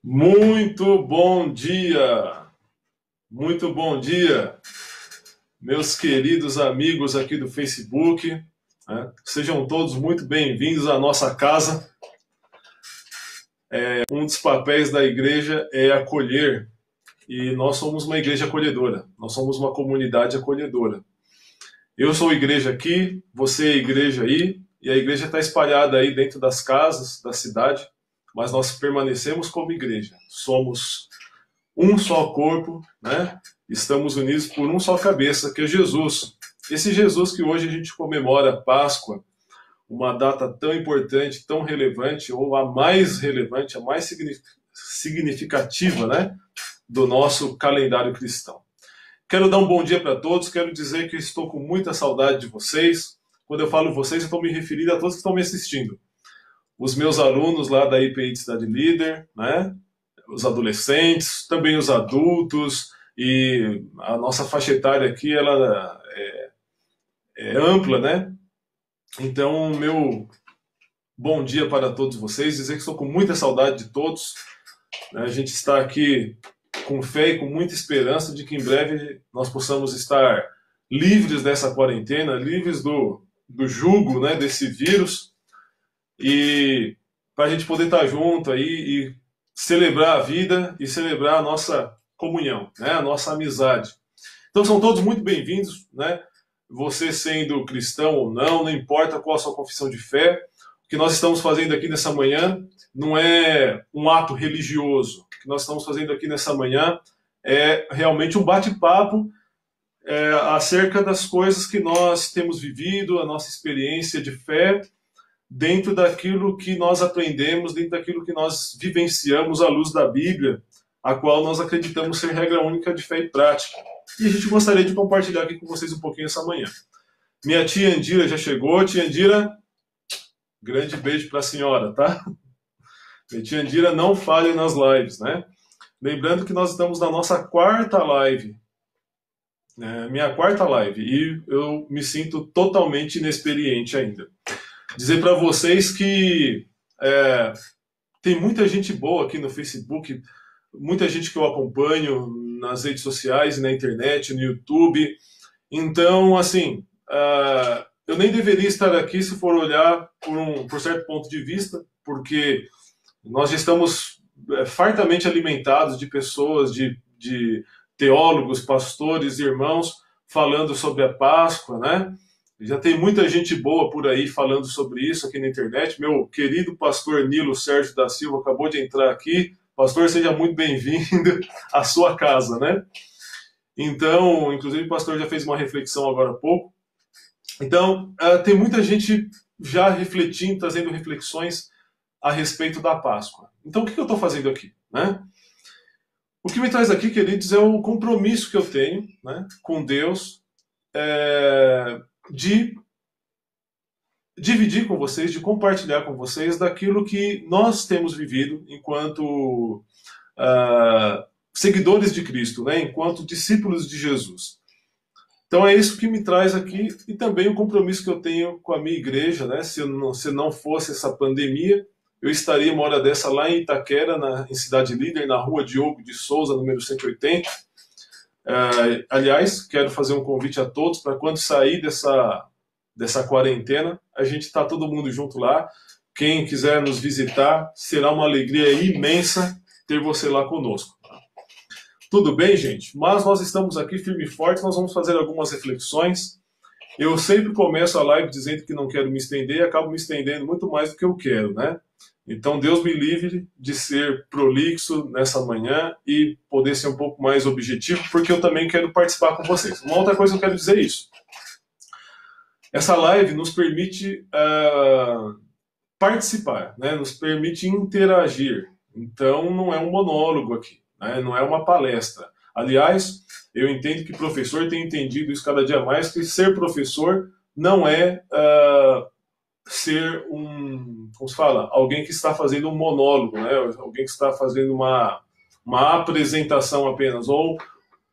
Muito bom dia! Muito bom dia, meus queridos amigos aqui do Facebook, né? Sejam todos muito bem-vindos à nossa casa. Um dos papéis da igreja é acolher, e nós somos uma igreja acolhedora, nós somos uma comunidade acolhedora. Eu sou igreja aqui, você é igreja aí, e a igreja está espalhada aí dentro das casas da cidade, mas nós permanecemos como igreja. Somos um só corpo, né? Estamos unidos por um só cabeça, que é Jesus. Esse Jesus que hoje a gente comemora a Páscoa, uma data tão importante, tão relevante, ou a mais relevante, a mais significativa, né, do nosso calendário cristão. Quero dar um bom dia para todos, quero dizer que estou com muita saudade de vocês. Quando eu falo vocês, eu estou me referindo a todos que estão me assistindo. Os meus alunos lá da IPI de Cidade Líder, né? Os adolescentes, também os adultos, e a nossa faixa etária aqui ela é ampla, né? Então, meu bom dia para todos vocês, dizer que estou com muita saudade de todos. A gente está aqui com fé e com muita esperança de que em breve nós possamos estar livres dessa quarentena, livres do jugo, né, desse vírus, e para a gente poder estar junto aí e celebrar a vida e celebrar a nossa comunhão, né, a nossa amizade. Então são todos muito bem-vindos, né? Você sendo cristão ou não, não importa qual a sua confissão de fé, o que nós estamos fazendo aqui nessa manhã não é um ato religioso. O que nós estamos fazendo aqui nessa manhã é realmente um bate-papo acerca das coisas que nós temos vivido, a nossa experiência de fé, dentro daquilo que nós aprendemos, dentro daquilo que nós vivenciamos à luz da Bíblia, a qual nós acreditamos ser regra única de fé e prática. E a gente gostaria de compartilhar aqui com vocês um pouquinho essa manhã. Minha tia Andira já chegou. Tia Andira, grande beijo para a senhora, tá? Minha tia Andira não falha nas lives, né? Lembrando que nós estamos na nossa quarta live. Minha quarta live. E eu me sinto totalmente inexperiente ainda. Dizer para vocês que tem muita gente boa aqui no Facebook, muita gente que eu acompanho nas redes sociais, na internet, no YouTube. Então, assim, eu nem deveria estar aqui se for olhar por certo ponto de vista, porque nós já estamos fartamente alimentados de pessoas, de teólogos, pastores, irmãos, falando sobre a Páscoa, né? Já tem muita gente boa por aí falando sobre isso aqui na internet. Meu querido pastor Nilo Sérgio da Silva acabou de entrar aqui. Pastor, seja muito bem-vindo à sua casa, né? Então, inclusive o pastor já fez uma reflexão agora há pouco. Então, tem muita gente já refletindo, trazendo reflexões a respeito da Páscoa. Então, o que eu estou fazendo aqui, né? O que me traz aqui, queridos, é o compromisso que eu tenho, né, com Deus, de dividir com vocês, de compartilhar com vocês daquilo que nós temos vivido enquanto seguidores de Cristo, né? Enquanto discípulos de Jesus. Então é isso que me traz aqui, e também o compromisso que eu tenho com a minha igreja, né? Se não fosse essa pandemia, eu estaria uma hora dessa lá em Itaquera, em Cidade Líder, na rua Diogo de Souza, número 180. Aliás, quero fazer um convite a todos para quando sair dessa quarentena, a gente está todo mundo junto lá. Quem quiser nos visitar, será uma alegria imensa ter você lá conosco. Tudo bem, gente? Mas nós estamos aqui firme e forte, nós vamos fazer algumas reflexões. Eu sempre começo a live dizendo que não quero me estender e acabo me estendendo muito mais do que eu quero, né? Então, Deus me livre de ser prolixo nessa manhã e poder ser um pouco mais objetivo, porque eu também quero participar com vocês. Uma outra coisa que eu quero dizer é isso. Essa live nos permite participar, né? Nos permite interagir. Então, não é um monólogo aqui, né? Não é uma palestra. Aliás, eu entendo que professor tem entendido isso cada dia mais, que ser professor não é ser como se fala, alguém que está fazendo um monólogo, né? Alguém que está fazendo uma apresentação apenas, ou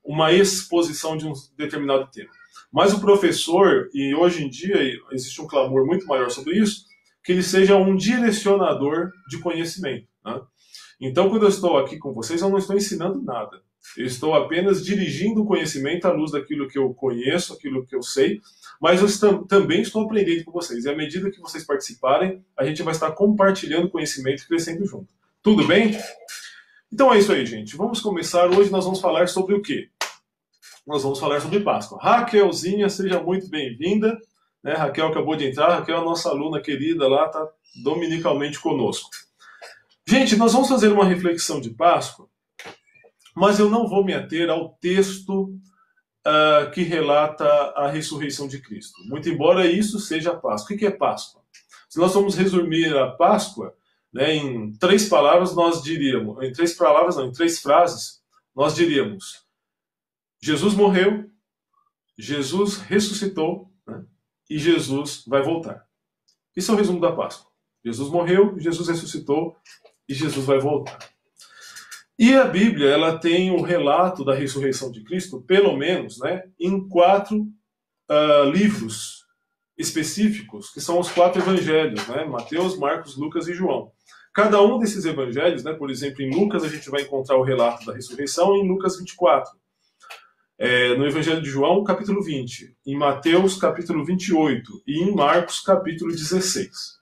uma exposição de um determinado tema. Mas o professor, e hoje em dia existe um clamor muito maior sobre isso, que ele seja um direcionador de conhecimento, né? Então, quando eu estou aqui com vocês, eu não estou ensinando nada. Eu estou apenas dirigindo o conhecimento à luz daquilo que eu conheço, aquilo que eu sei, mas eu também estou aprendendo com vocês. E à medida que vocês participarem, a gente vai estar compartilhando conhecimento e crescendo junto. Tudo bem? Então é isso aí, gente. Vamos começar. Hoje nós vamos falar sobre o quê? Nós vamos falar sobre Páscoa. Raquelzinha, seja muito bem-vinda. Né? Raquel acabou de entrar. Raquel é a nossa aluna querida lá, está dominicalmente conosco. Gente, nós vamos fazer uma reflexão de Páscoa, mas eu não vou me ater ao texto que relata a ressurreição de Cristo. Muito embora isso seja a Páscoa. O que é Páscoa? Se nós vamos resumir a Páscoa, né, em 3 palavras, nós diríamos, em 3 palavras não, em 3 frases, nós diríamos: Jesus morreu, Jesus ressuscitou, né, e Jesus vai voltar. Isso é o resumo da Páscoa. Jesus morreu, Jesus ressuscitou e Jesus vai voltar. E a Bíblia, ela tem o relato da ressurreição de Cristo, pelo menos, né, em 4 livros específicos, que são os 4 evangelhos, né, Mateus, Marcos, Lucas e João. Cada um desses evangelhos, né, por exemplo, em Lucas a gente vai encontrar o relato da ressurreição, em Lucas 24. No Evangelho de João, capítulo 20. Em Mateus, capítulo 28. E em Marcos, capítulo 16.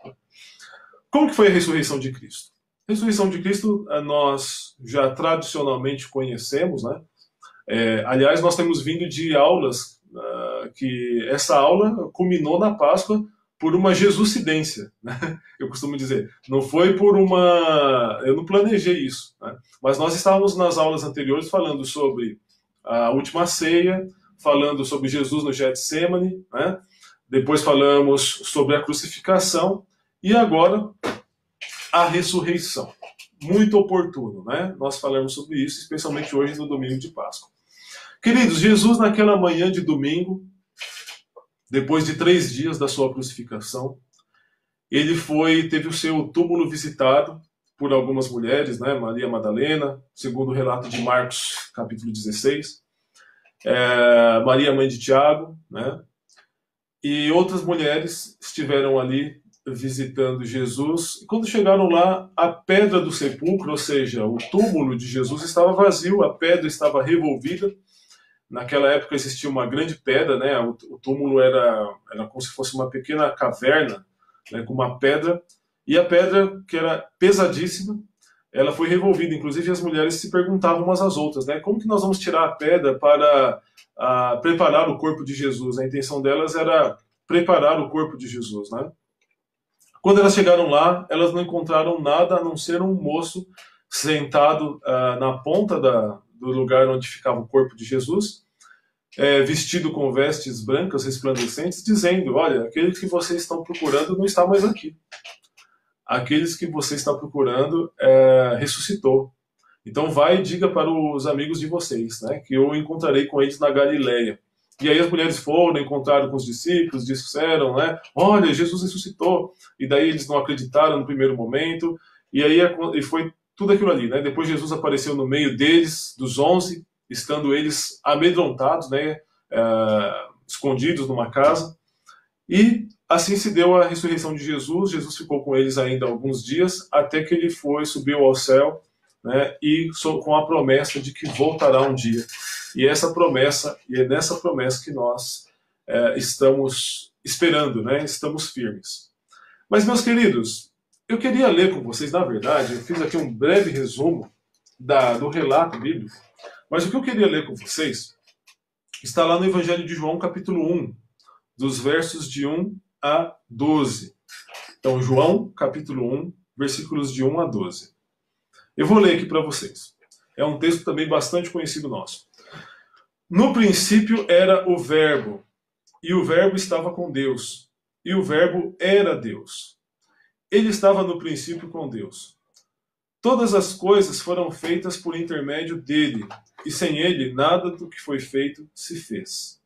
Como que foi a ressurreição de Cristo? A ressurreição de Cristo nós já tradicionalmente conhecemos, né? Aliás, nós temos vindo de aulas que essa aula culminou na Páscoa por uma jesucidência, né? Eu costumo dizer, não foi por uma... Eu não planejei isso, né? Mas nós estávamos nas aulas anteriores falando sobre a última ceia, falando sobre Jesus no Getsemane, né? Depois falamos sobre a crucificação e agora a ressurreição. Muito oportuno, né? Nós falamos sobre isso, especialmente hoje no domingo de Páscoa. Queridos, Jesus naquela manhã de domingo, depois de 3 dias da sua crucificação, ele teve o seu túmulo visitado por algumas mulheres, né? Maria Madalena, segundo o relato de Marcos, capítulo 16, Maria, mãe de Tiago, né? E outras mulheres estiveram ali visitando Jesus. E quando chegaram lá, a pedra do sepulcro, ou seja, o túmulo de Jesus, estava vazio, a pedra estava revolvida. Naquela época existia uma grande pedra, né? O túmulo era como se fosse uma pequena caverna, né, com uma pedra, e a pedra, que era pesadíssima, ela foi revolvida. Inclusive as mulheres se perguntavam umas às outras, né, como que nós vamos tirar a pedra para preparar o corpo de Jesus? A intenção delas era preparar o corpo de Jesus, né? Quando elas chegaram lá, elas não encontraram nada a não ser um moço sentado na ponta do lugar onde ficava o corpo de Jesus, vestido com vestes brancas resplandecentes, dizendo: olha, aquele que vocês estão procurando não está mais aqui. Aqueles que você está procurando ressuscitou. Então vai e diga para os amigos de vocês, né, que eu encontrarei com eles na Galileia. E aí as mulheres foram, encontraram com os discípulos, disseram, né, olha, Jesus ressuscitou. E daí eles não acreditaram no primeiro momento, e aí foi tudo aquilo ali, né? Depois Jesus apareceu no meio deles, dos 11, estando eles amedrontados, né, escondidos numa casa. E assim se deu a ressurreição de Jesus. Jesus ficou com eles ainda alguns dias, até que ele subiu ao céu, né, e com a promessa de que voltará um dia. E é nessa promessa que nós estamos esperando, né? Estamos firmes. Mas, meus queridos, eu queria ler com vocês, na verdade, eu fiz aqui um breve resumo do relato bíblico, mas o que eu queria ler com vocês está lá no Evangelho de João, capítulo 1, dos versos de 1 a 12. Então, João, capítulo 1, versículos de 1 a 12. Eu vou ler aqui para vocês. É um texto também bastante conhecido nosso. No princípio era o Verbo, e o Verbo estava com Deus, e o Verbo era Deus. Ele estava no princípio com Deus. Todas as coisas foram feitas por intermédio dele, e sem ele nada do que foi feito se fez.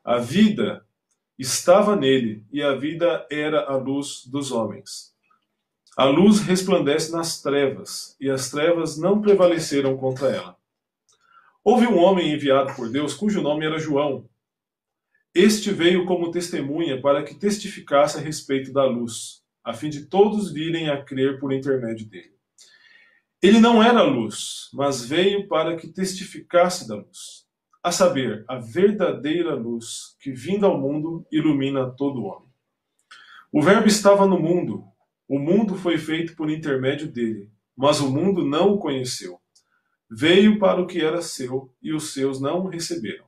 A vida estava nele, e a vida era a luz dos homens. A luz resplandece nas trevas, e as trevas não prevaleceram contra ela. Houve um homem enviado por Deus, cujo nome era João. Este veio como testemunha para que testificasse a respeito da luz, a fim de todos virem a crer por intermédio dele. Ele não era luz, mas veio para que testificasse da luz, a saber, a verdadeira luz que, vindo ao mundo, ilumina todo homem. O Verbo estava no mundo. O mundo foi feito por intermédio dele, mas o mundo não o conheceu. Veio para o que era seu, e os seus não o receberam.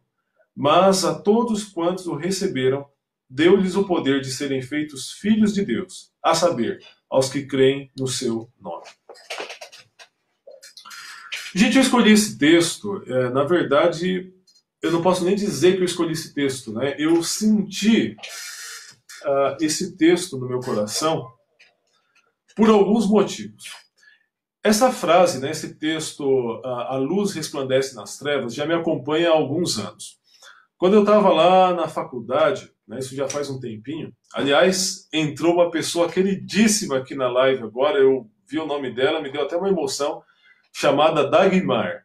Mas a todos quantos o receberam, deu-lhes o poder de serem feitos filhos de Deus, a saber, aos que creem no seu nome. Gente, eu escolhi esse texto, na verdade, eu não posso nem dizer que eu escolhi esse texto, né? Eu senti esse texto no meu coração por alguns motivos. Essa frase, né, esse texto, a luz resplandece nas trevas, já me acompanha há alguns anos. Quando eu estava lá na faculdade, né, isso já faz um tempinho, aliás, entrou uma pessoa queridíssima aqui na live agora, eu vi o nome dela, me deu até uma emoção, chamada Dagmar.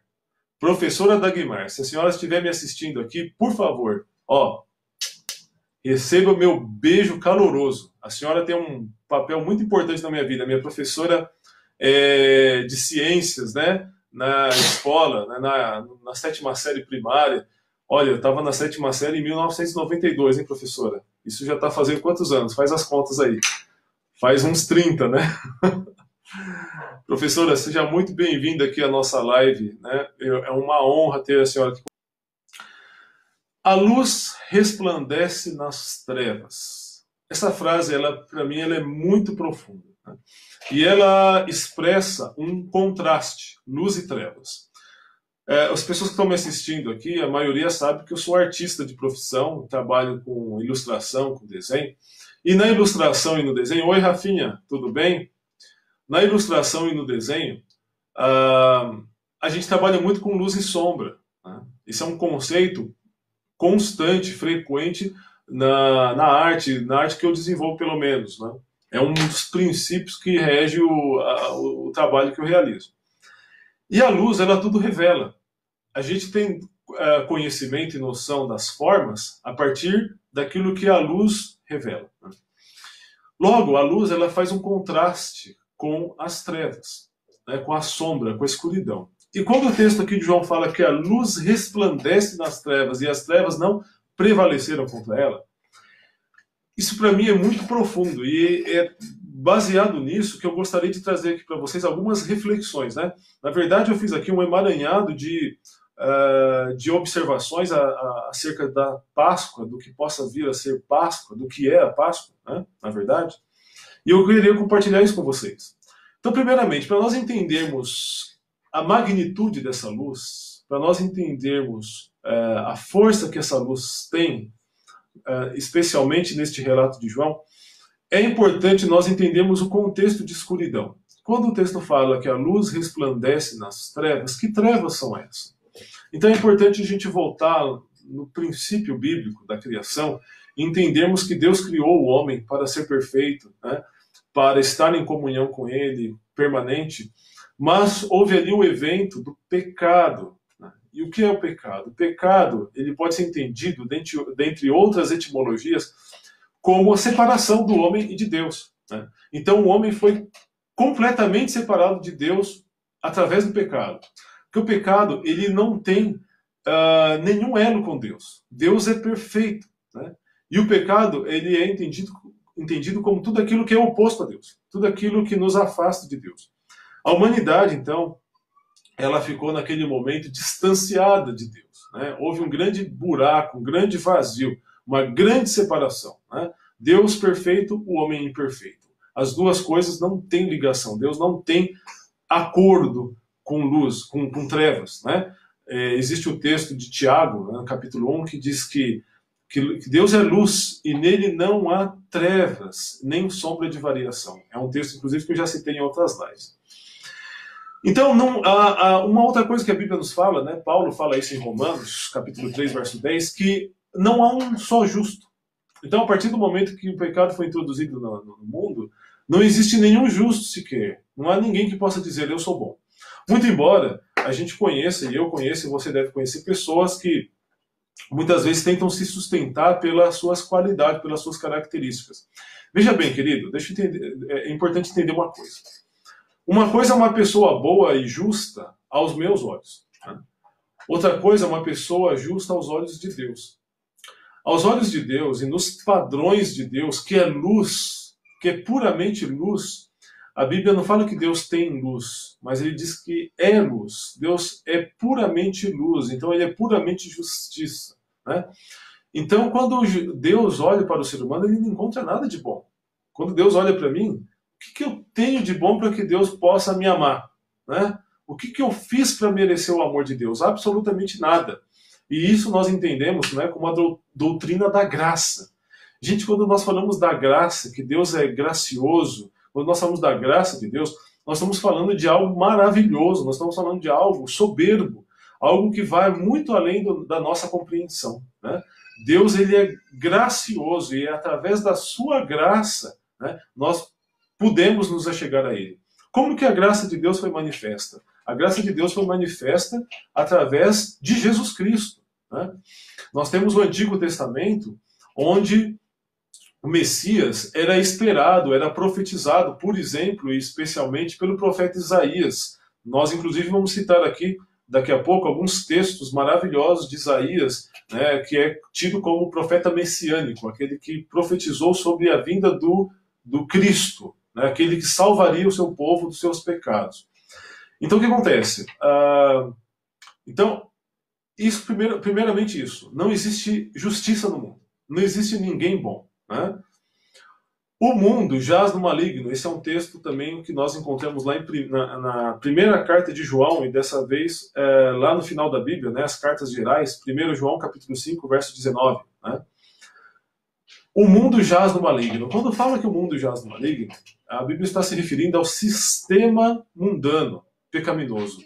Professora Dagmar, se a senhora estiver me assistindo aqui, por favor, receba o meu beijo caloroso. A senhora tem um papel muito importante na minha vida, minha professora de ciências, né, na escola, né, na 7ª série primária. Olha, eu estava na 7ª série em 1992, hein, professora? Isso já está fazendo quantos anos? Faz as contas aí. Faz uns 30, né? Professora, seja muito bem-vinda aqui à nossa live, né? É uma honra ter a senhora aqui. A luz resplandece nas trevas. Essa frase, para mim, ela é muito profunda, né? E ela expressa um contraste, luz e trevas. As pessoas que estão me assistindo aqui, a maioria sabe que eu sou artista de profissão, trabalho com ilustração, com desenho. E na ilustração e no desenho... Oi, Rafinha, tudo bem? Na ilustração e no desenho, a gente trabalha muito com luz e sombra, né? Esse é um conceito constante, frequente na arte que eu desenvolvo, pelo menos, né? É um dos princípios que rege o trabalho que eu realizo. E a luz, ela tudo revela. A gente tem conhecimento e noção das formas a partir daquilo que a luz revela, né? Logo, a luz, ela faz um contraste com as trevas, né, com a sombra, com a escuridão. E quando o texto aqui de João fala que a luz resplandece nas trevas e as trevas não prevaleceram contra ela, isso para mim é muito profundo e é baseado nisso que eu gostaria de trazer aqui para vocês algumas reflexões, né? Na verdade, eu fiz aqui um emaranhado de observações acerca da Páscoa, do que possa vir a ser Páscoa, do que é a Páscoa, né? Na verdade. E eu queria compartilhar isso com vocês. Então, primeiramente, para nós entendermos a magnitude dessa luz, para nós entendermos a força que essa luz tem, especialmente neste relato de João, é importante nós entendermos o contexto de escuridão. Quando o texto fala que a luz resplandece nas trevas, que trevas são essas? Então é importante a gente voltar no princípio bíblico da criação e entendermos que Deus criou o homem para ser perfeito, né? Para estar em comunhão com ele, permanente, mas houve ali o evento do pecado, né? E o que é o pecado? O pecado, ele pode ser entendido, dentre outras etimologias, como a separação do homem e de Deus, né? Então o homem foi completamente separado de Deus através do pecado. Porque o pecado, ele não tem nenhum elo com Deus. Deus é perfeito, né? E o pecado, ele é entendido como tudo aquilo que é oposto a Deus, tudo aquilo que nos afasta de Deus. A humanidade, então, ela ficou naquele momento distanciada de Deus, né? Houve um grande buraco, um grande vazio, uma grande separação, né? Deus perfeito, o homem imperfeito. As duas coisas não têm ligação. Deus não tem acordo com luz, com trevas, né? Existe o texto de Tiago, né, no capítulo 1, que diz que Deus é luz e nele não há trevas, nem sombra de variação. É um texto, inclusive, que eu já citei em outras lives. Então, uma outra coisa que a Bíblia nos fala, né, Paulo fala isso em Romanos, capítulo 3, verso 10, que não há um só justo. Então, a partir do momento que o pecado foi introduzido no mundo, não existe nenhum justo sequer. Não há ninguém que possa dizer, eu sou bom. Muito embora a gente conheça, e eu conheço, e você deve conhecer, pessoas que muitas vezes tentam se sustentar pelas suas qualidades, pelas suas características. Veja bem, querido, deixa eu entender, é importante entender uma coisa. Uma coisa é uma pessoa boa e justa aos meus olhos, né? Outra coisa é uma pessoa justa aos olhos de Deus. Aos olhos de Deus e nos padrões de Deus, que é luz, que é puramente luz, a Bíblia não fala que Deus tem luz, mas ele diz que é luz. Deus é puramente luz, então ele é puramente justiça, né? Então, quando Deus olha para o ser humano, ele não encontra nada de bom. Quando Deus olha para mim, o que eu tenho de bom para que Deus possa me amar, né? O que eu fiz para merecer o amor de Deus? Absolutamente nada. E isso nós entendemos, né, como a doutrina da graça. Gente, quando nós falamos da graça, que Deus é gracioso, quando nós falamos da graça de Deus, nós estamos falando de algo maravilhoso, nós estamos falando de algo soberbo, algo que vai muito além da nossa compreensão, né? Deus, ele é gracioso e é através da sua graça, né, nós podemos nos achegar a ele. Como que a graça de Deus foi manifesta? A graça de Deus foi manifesta através de Jesus Cristo, né? Nós temos o Antigo Testamento, onde o Messias era esperado, era profetizado, por exemplo, e especialmente pelo profeta Isaías. Nós, inclusive, vamos citar aqui, daqui a pouco, alguns textos maravilhosos de Isaías, né, que é tido como profeta messiânico, aquele que profetizou sobre a vinda do Cristo, né, aquele que salvaria o seu povo dos seus pecados. Então, o que acontece? Então, isso, primeiramente isso. Não existe justiça no mundo. Não existe ninguém bom, né? O mundo jaz no maligno. Esse é um texto também que nós encontramos lá na primeira carta de João, e dessa vez lá no final da Bíblia, né, as cartas gerais, 1 João capítulo 5, verso 19. Né? O mundo jaz no maligno. Quando fala que o mundo jaz no maligno, a Bíblia está se referindo ao sistema mundano, pecaminoso.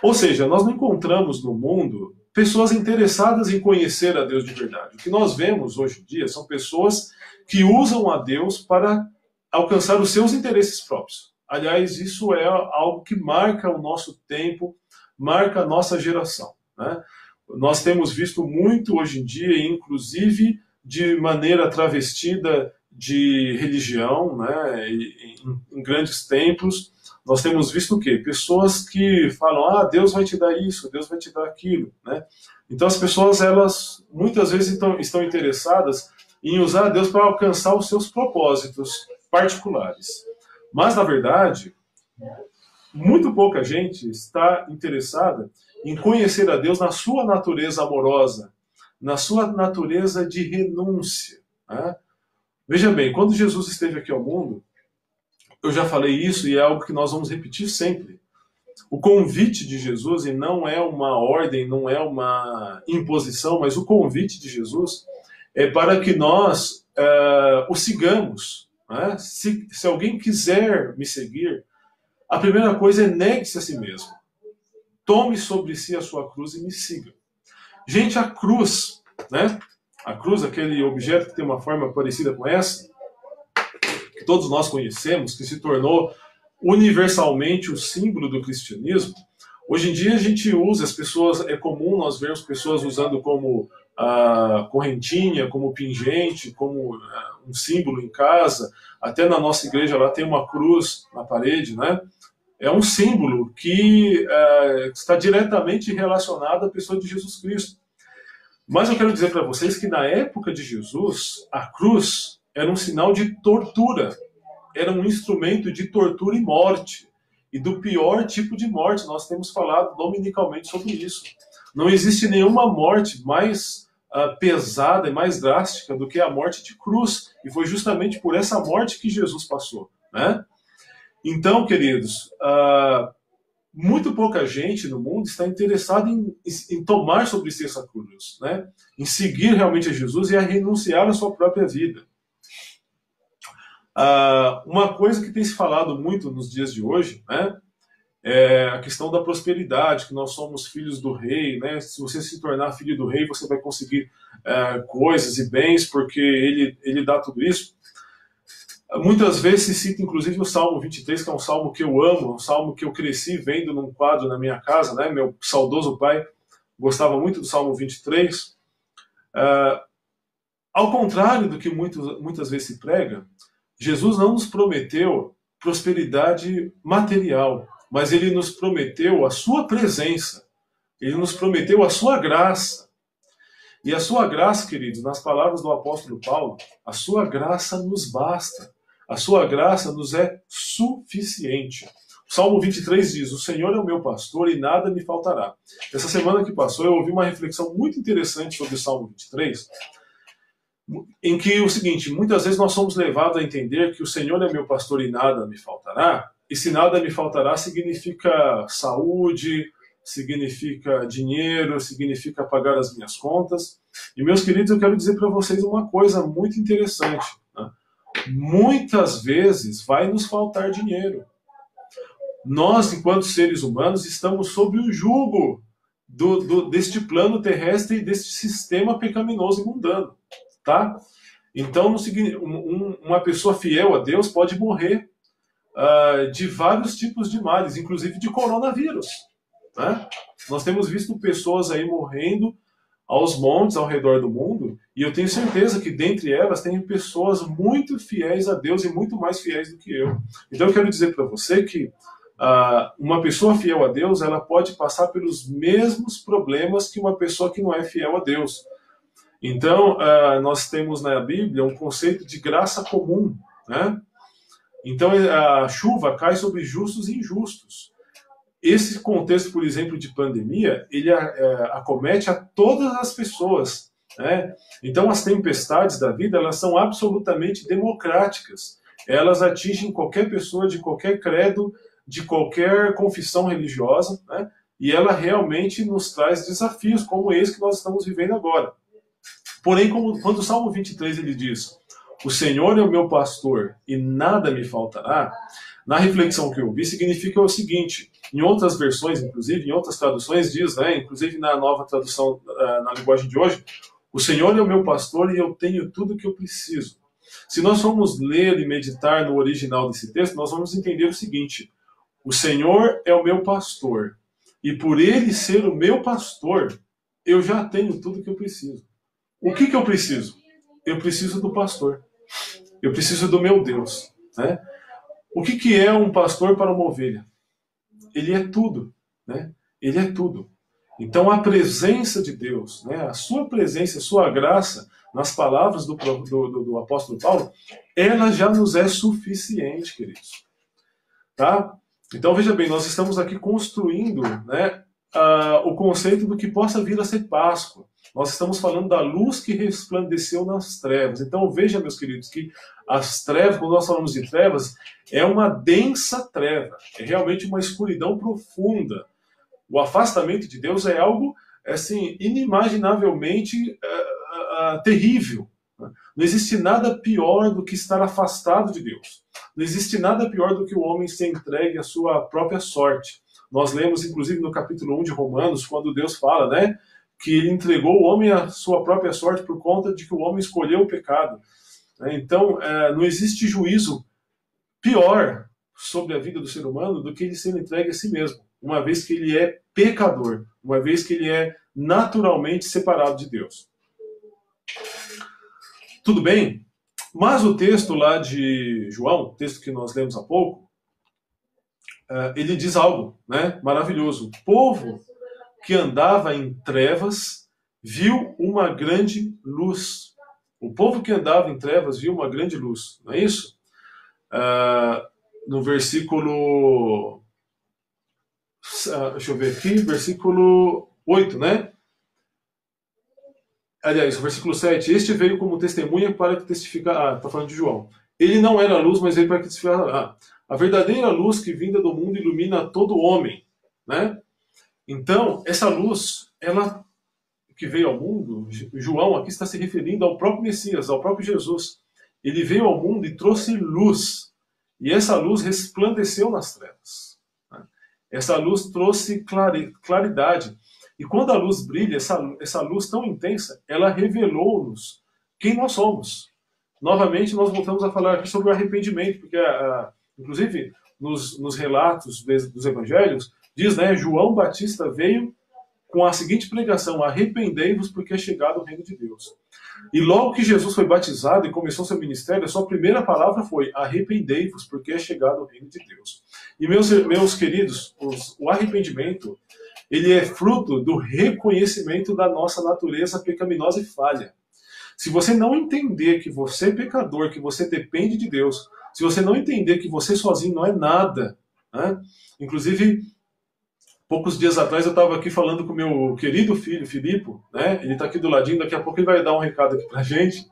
Ou seja, nós não encontramos no mundo pessoas interessadas em conhecer a Deus de verdade. O que nós vemos hoje em dia são pessoas que usam a Deus para alcançar os seus interesses próprios. Aliás, isso é algo que marca o nosso tempo, marca a nossa geração, né? Nós temos visto muito hoje em dia, inclusive de maneira travestida de religião, né, em grandes templos, nós temos visto o quê? Pessoas que falam, Deus vai te dar isso, Deus vai te dar aquilo, né? Então as pessoas, elas muitas vezes estão interessadas em usar Deus para alcançar os seus propósitos particulares. Mas, na verdade, muito pouca gente está interessada em conhecer a Deus na sua natureza amorosa, na sua natureza de renúncia, né? Veja bem, quando Jesus esteve aqui ao mundo, eu já falei isso e é algo que nós vamos repetir sempre. O convite de Jesus, e não é uma ordem, não é uma imposição, mas o convite de Jesus é para que nós o sigamos, né? Se alguém quiser me seguir, a primeira coisa é negue-se a si mesmo. Tome sobre si a sua cruz e me siga. Gente, a cruz, né? A cruz, aquele objeto que tem uma forma parecida com essa, que todos nós conhecemos, que se tornou universalmente o símbolo do cristianismo. Hoje em dia a gente usa, as pessoas, é comum nós vermos pessoas usando como correntinha, como pingente, como um símbolo em casa. Até na nossa igreja lá tem uma cruz na parede, né? É um símbolo que está diretamente relacionado à pessoa de Jesus Cristo. Mas eu quero dizer para vocês que na época de Jesus, a cruz era um sinal de tortura, era um instrumento de tortura e morte, e do pior tipo de morte. Nós temos falado dominicalmente sobre isso. Não existe nenhuma morte mais pesada e mais drástica do que a morte de cruz, e foi justamente por essa morte que Jesus passou, né? Então, queridos, muito pouca gente no mundo está interessada em tomar sobre si essa cruz, né? Em seguir realmente a Jesus e a renunciar à sua própria vida. Uma coisa que tem se falado muito nos dias de hoje, né, é a questão da prosperidade, que nós somos filhos do rei, né? Se você se tornar filho do rei, você vai conseguir coisas e bens, porque ele dá tudo isso. Muitas vezes se cita, inclusive, o Salmo 23, que é um salmo que eu amo, um salmo que eu cresci vendo num quadro na minha casa, né? Meu saudoso pai gostava muito do Salmo 23. Ao contrário do que muitas vezes se prega, Jesus não nos prometeu prosperidade material, mas Ele nos prometeu a sua presença, Ele nos prometeu a sua graça. E a sua graça, queridos, nas palavras do apóstolo Paulo, a sua graça nos basta. A sua graça nos é suficiente. O Salmo 23 diz: o Senhor é o meu pastor e nada me faltará. Essa semana que passou eu ouvi uma reflexão muito interessante sobre o Salmo 23, em que o seguinte: muitas vezes nós somos levados a entender que o Senhor é meu pastor e nada me faltará, e se nada me faltará significa saúde, significa dinheiro, significa pagar as minhas contas. E, meus queridos, eu quero dizer para vocês uma coisa muito interessante, né? Muitas vezes vai nos faltar dinheiro. Nós, enquanto seres humanos, estamos sob o jugo deste plano terrestre e deste sistema pecaminoso e mundano, tá? Então, uma pessoa fiel a Deus pode morrer de vários tipos de males, inclusive de coronavírus, né? Nós temos visto pessoas aí morrendo aos montes ao redor do mundo, e eu tenho certeza que dentre elas tem pessoas muito fiéis a Deus e muito mais fiéis do que eu. Então eu quero dizer para você que uma pessoa fiel a Deus, ela pode passar pelos mesmos problemas que uma pessoa que não é fiel a Deus. Então nós temos na Bíblia um conceito de graça comum, né? Então a chuva cai sobre justos e injustos. Esse contexto, por exemplo, de pandemia, ele acomete a todas as pessoas, né? Então, as tempestades da vida, elas são absolutamente democráticas. Elas atingem qualquer pessoa de qualquer credo, de qualquer confissão religiosa, né? E ela realmente nos traz desafios, como esse que nós estamos vivendo agora. Porém, quando o Salmo 23 ele diz: o Senhor é o meu pastor e nada me faltará, na reflexão que eu vi, significa o seguinte: em outras versões, inclusive, em outras traduções, diz, né, inclusive na nova tradução, na linguagem de hoje, o Senhor é o meu pastor e eu tenho tudo o que eu preciso. Se nós formos ler e meditar no original desse texto, nós vamos entender o seguinte: o Senhor é o meu pastor, e por Ele ser o meu pastor, eu já tenho tudo o que eu preciso. O que eu preciso? Eu preciso do pastor. Eu preciso do meu Deus, né? O que é um pastor para uma ovelha? Ele é tudo, né? Ele é tudo. Então a presença de Deus, né? A sua presença, a sua graça, nas palavras do apóstolo Paulo, ela já nos é suficiente, queridos. Tá? Então veja bem, nós estamos aqui construindo, né, o conceito do que possa vir a ser Páscoa. Nós estamos falando da luz que resplandeceu nas trevas. Então veja, meus queridos, que as trevas, quando nós falamos de trevas, é uma densa treva, é realmente uma escuridão profunda. O afastamento de Deus é algo assim, inimaginavelmente terrível. Não existe nada pior do que estar afastado de Deus. Não existe nada pior do que o homem ser entregue à sua própria sorte. Nós lemos, inclusive, no capítulo 1 de Romanos, quando Deus fala, né, que ele entregou o homem à sua própria sorte por conta de que o homem escolheu o pecado. Então, não existe juízo pior sobre a vida do ser humano do que ele ser entregue a si mesmo, uma vez que ele é pecador, uma vez que ele é naturalmente separado de Deus. Tudo bem? Mas o texto lá de João, o texto que nós lemos há pouco, ele diz algo, né, maravilhoso. O povo que andava em trevas viu uma grande luz. O povo que andava em trevas viu uma grande luz, não é isso? No versículo... deixa eu ver aqui, versículo 8, né? Aliás, o versículo 7. Este veio como testemunha para testificar... está falando de João. Ele não era luz, mas veio para testificar... a verdadeira luz que vinda do mundo ilumina todo homem, né? Então, essa luz, ela que veio ao mundo, João aqui está se referindo ao próprio Messias, ao próprio Jesus. Ele veio ao mundo e trouxe luz. E essa luz resplandeceu nas trevas. Essa luz trouxe claridade. E quando a luz brilha, essa luz tão intensa, ela revelou-nos quem nós somos. Novamente, nós voltamos a falar aqui sobre o arrependimento, porque, inclusive, nos relatos dos evangelhos, diz, né, João Batista veio com a seguinte pregação: arrependei-vos porque é chegado o reino de Deus. E logo que Jesus foi batizado e começou seu ministério, a sua primeira palavra foi: arrependei-vos porque é chegado o reino de Deus. E meus queridos, o arrependimento, ele é fruto do reconhecimento da nossa natureza pecaminosa e falha. Se você não entender que você é pecador, que você depende de Deus, se você não entender que você sozinho não é nada, né? Inclusive, poucos dias atrás eu estava aqui falando com o meu querido filho, Filipe, né? Ele está aqui do ladinho, daqui a pouco ele vai dar um recado aqui pra gente.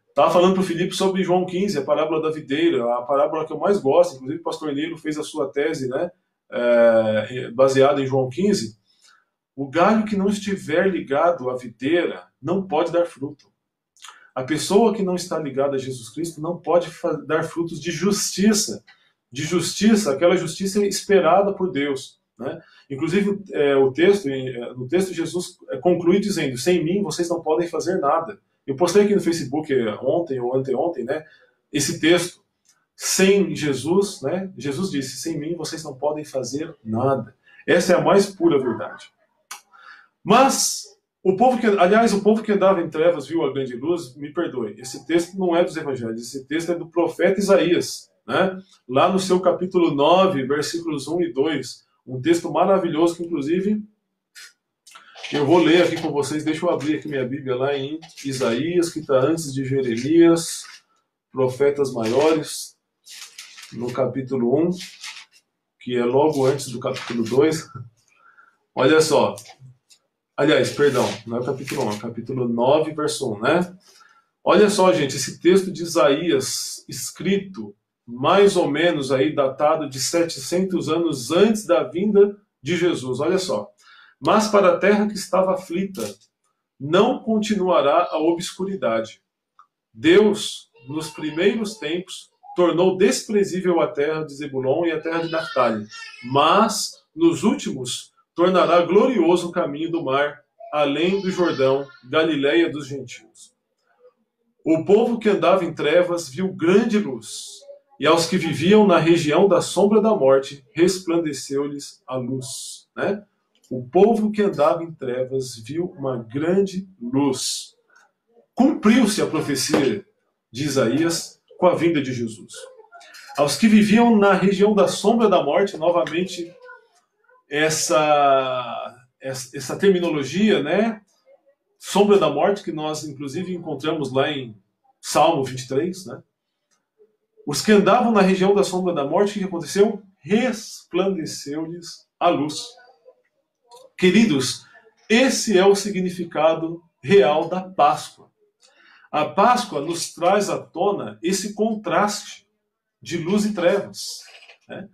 Estava falando para o Filipe sobre João 15, a parábola da videira, a parábola que eu mais gosto. Inclusive o pastor Nilo fez a sua tese, né? Baseada em João 15. O galho que não estiver ligado à videira não pode dar fruto. A pessoa que não está ligada a Jesus Cristo não pode dar frutos de justiça. De justiça, aquela justiça esperada por Deus, né? Inclusive, no texto Jesus conclui dizendo: sem mim vocês não podem fazer nada. Eu postei aqui no Facebook ontem ou anteontem, né, esse texto. Sem Jesus, né, Jesus disse: sem mim vocês não podem fazer nada. Essa é a mais pura verdade. Mas o povo que andava em trevas viu a grande luz. Me perdoe, esse texto não é dos evangelhos, esse texto é do profeta Isaías, né? Lá no seu capítulo 9, versículos 1 e 2, um texto maravilhoso que, inclusive, eu vou ler aqui com vocês. Deixa eu abrir aqui minha Bíblia lá em Isaías, que está antes de Jeremias, profetas maiores, no capítulo 1, que é logo antes do capítulo 2. Olha só. Aliás, perdão, não é o capítulo 1, é o capítulo 9, verso 1, né? Olha só, gente, esse texto de Isaías, escrito mais ou menos aí, datado de 700 anos antes da vinda de Jesus. Olha só. Mas para a terra que estava aflita, não continuará a obscuridade. Deus, nos primeiros tempos, tornou desprezível a terra de Zebulon e a terra de Naftali, mas, nos últimos, tornará glorioso o caminho do mar, além do Jordão, Galileia dos gentios. O povo que andava em trevas viu grande luz, e aos que viviam na região da sombra da morte, resplandeceu-lhes a luz, né? O povo que andava em trevas viu uma grande luz. Cumpriu-se a profecia de Isaías com a vinda de Jesus. Aos que viviam na região da sombra da morte, novamente, essa terminologia, né? Sombra da morte, que nós inclusive encontramos lá em Salmo 23, né? Os que andavam na região da sombra da morte, o que aconteceu? Resplandeceu-lhes a luz. Queridos, esse é o significado real da Páscoa. A Páscoa nos traz à tona esse contraste de luz e trevas, né?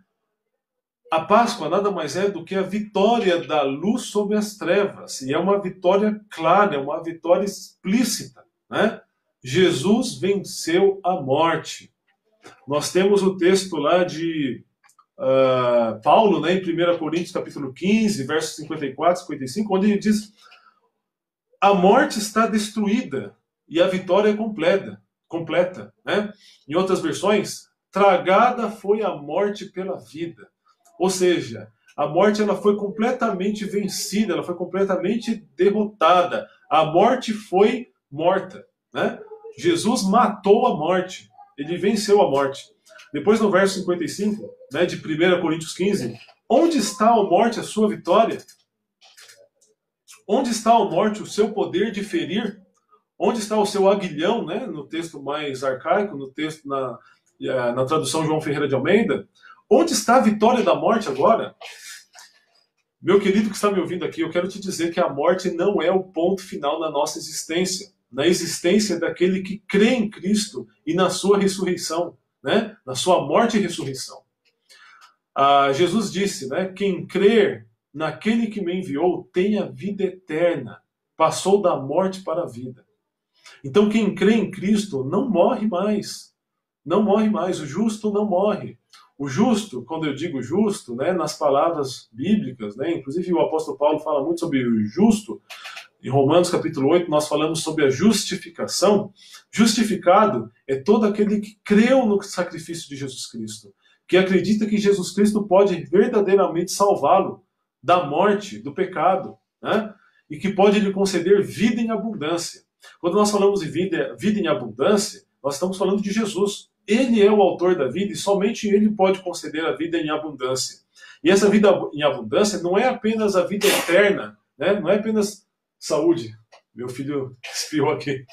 A Páscoa nada mais é do que a vitória da luz sobre as trevas. E é uma vitória clara, é uma vitória explícita, né? Jesus venceu a morte. Nós temos o texto lá de Paulo, né, em 1 Coríntios capítulo 15, versos 54 e 55, onde ele diz: a morte está destruída e a vitória é completa, né? Em outras versões, tragada foi a morte pela vida. Ou seja, a morte ela foi completamente vencida, ela foi completamente derrotada. A morte foi morta, né? Jesus matou a morte, ele venceu a morte. Depois, no verso 55, né, de 1 Coríntios 15, onde está a morte, a sua vitória? Onde está a morte, o seu poder de ferir? Onde está o seu aguilhão, né, no texto mais arcaico, no texto na tradução João Ferreira de Almeida? Onde está a vitória da morte agora? Meu querido que está me ouvindo aqui, eu quero te dizer que a morte não é o ponto final na nossa existência, na existência daquele que crê em Cristo e na sua ressurreição, né? Na sua morte e ressurreição. Jesus disse, né? Quem crer naquele que me enviou tem a vida eterna, passou da morte para a vida. Então quem crê em Cristo não morre mais, não morre mais, o justo não morre. O justo, quando eu digo justo, né, nas palavras bíblicas, né, inclusive o apóstolo Paulo fala muito sobre o justo. Em Romanos capítulo 8 nós falamos sobre a justificação. Justificado é todo aquele que creu no sacrifício de Jesus Cristo, que acredita que Jesus Cristo pode verdadeiramente salvá-lo da morte, do pecado, né? E que pode lhe conceder vida em abundância. Quando nós falamos de vida em abundância, nós estamos falando de Jesus. Ele é o autor da vida e somente Ele pode conceder a vida em abundância. E essa vida em abundância não é apenas a vida eterna, né? Não é apenas saúde. Meu filho espirrou aqui.